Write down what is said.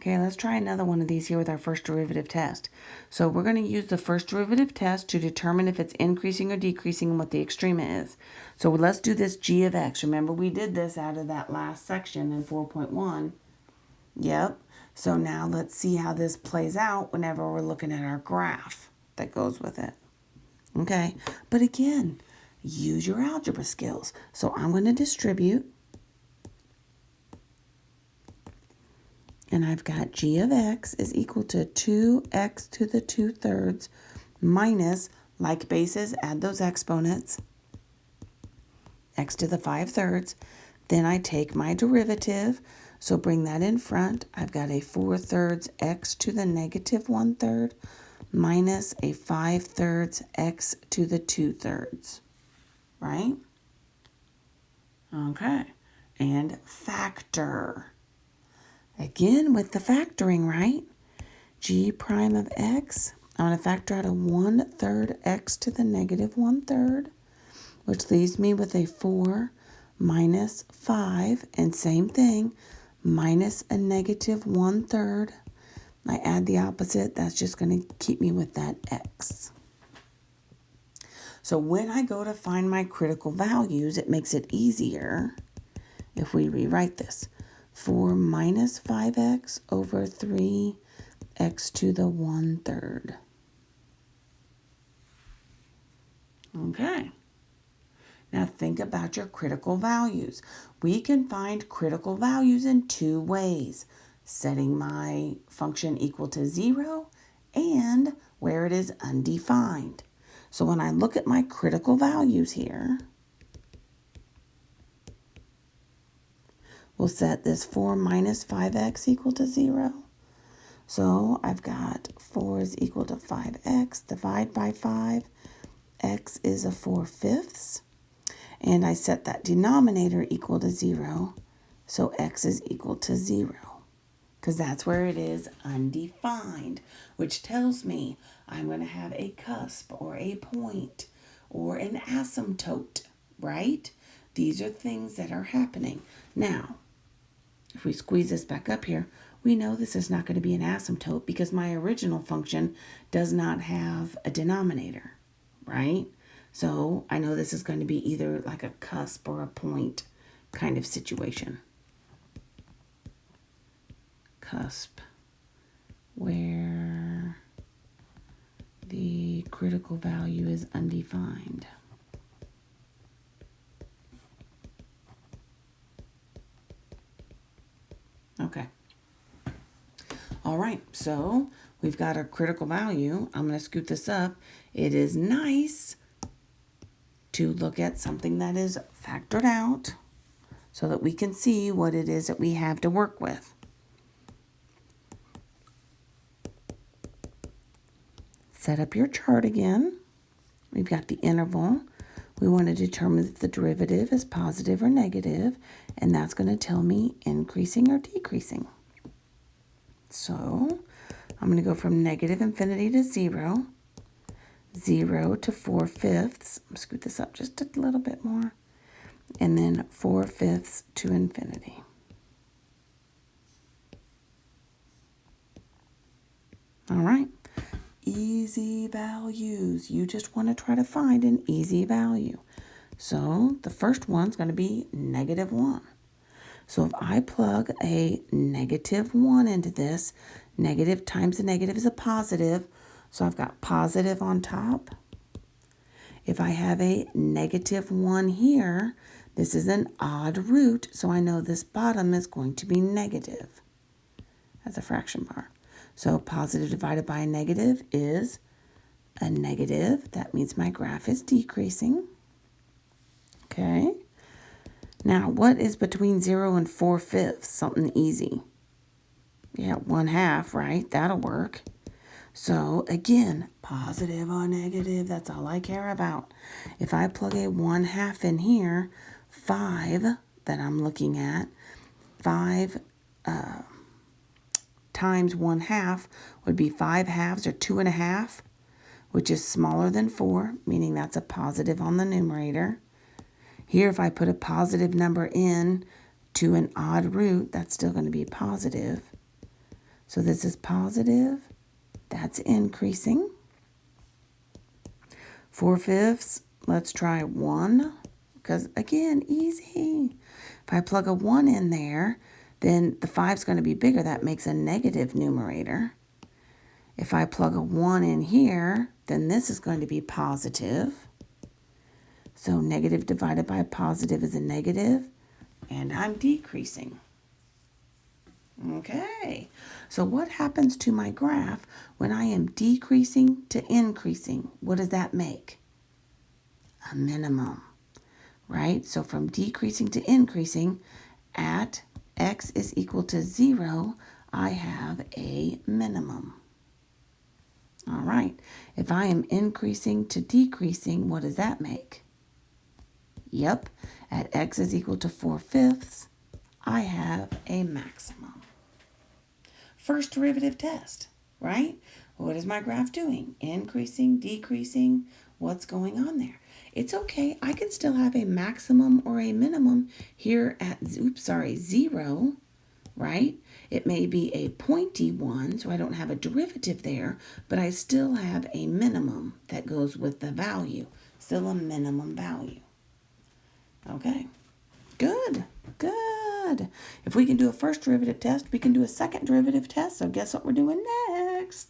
Okay, let's try another one of these here with our first derivative test. So we're going to use the first derivative test to determine if it's increasing or decreasing and what the extrema is. So let's do this g of x. Remember we did this out of that last section in 4.1. Yep. So now let's see how this plays out whenever we're looking at our graph that goes with it. Okay, but again, use your algebra skills. So I'm going to distribute. And I've got g of x is equal to 2x to the 2/3 minus, like bases, add those exponents, x to the 5/3. Then I take my derivative, so bring that in front. I've got a 4/3 x to the negative 1/3 minus a 5/3 x to the 2/3, right? Okay, and factor. Again, with the factoring, right? G prime of x, I'm going to factor out a 1/3 x to the negative 1/3, which leaves me with a 4 minus 5, and same thing, minus a negative 1/3. I add the opposite, that's just going to keep me with that x. So when I go to find my critical values, it makes it easier if we rewrite this. 4 minus 5x over 3x to the 1/3. Okay. Now think about your critical values. We can find critical values in two ways. Setting my function equal to 0 and where it is undefined. So when I look at my critical values here, we'll set this 4 minus 5x equal to 0. So I've got 4 is equal to 5x, divide by 5, x is a 4/5. And I set that denominator equal to 0, so x is equal to 0. Because that's where it is undefined, which tells me I'm going to have a cusp or a point or an asymptote, right? These are things that are happening. Now, if we squeeze this back up here, we know this is not going to be an asymptote because my original function does not have a denominator, right? So I know this is going to be either like a cusp or a point kind of situation. Cusp, where the critical value is undefined. Okay. All right, so we've got our critical value. I'm going to scoot this up. It is nice to look at something that is factored out so that we can see what it is that we have to work with. Set up your chart again. We've got the interval. We want to determine if the derivative is positive or negative, and that's going to tell me increasing or decreasing. So I'm going to go from negative infinity to 0, 0 to 4/5. Scoot this up just a little bit more, and then 4/5 to infinity. All right. Easy values. You just want to try to find an easy value. So the first one's going to be negative 1. So if I plug a negative 1 into this, negative times a negative is a positive. So I've got positive on top. If I have a negative 1 here, this is an odd root, so I know this bottom is going to be negative as a fraction bar. So positive divided by a negative is a negative. That means my graph is decreasing. Okay. Now, what is between 0 and 4/5? Something easy. Yeah, 1/2, right? That'll work. So, again, positive or negative, that's all I care about. If I plug a 1/2 in here, 5 that I'm looking at, 5 times 1/2 would be 5 halves or 2.5, which is smaller than 4, meaning that's a positive on the numerator. Here, if I put a positive number in to an odd root, that's still going to be positive. So this is positive. That's increasing. 4/5, let's try 1. Because, again, easy. If I plug a 1 in there, then the 5 is going to be bigger. That makes a negative numerator. If I plug a 1 in here, then this is going to be positive. So negative divided by positive is a negative, and I'm decreasing. Okay, so what happens to my graph when I am decreasing to increasing? What does that make? A minimum, right? So from decreasing to increasing, at x is equal to 0, I have a minimum. All right, if I am increasing to decreasing, what does that make? Yep, at x is equal to 4/5, I have a maximum. First derivative test, right? What is my graph doing? Increasing, decreasing, what's going on there? It's okay, I can still have a maximum or a minimum here at, 0, right? It may be a pointy one, so I don't have a derivative there, but I still have a minimum that goes with the value, still a minimum value. Okay, good, good. If we can do a first derivative test, we can do a second derivative test, so guess what we're doing next?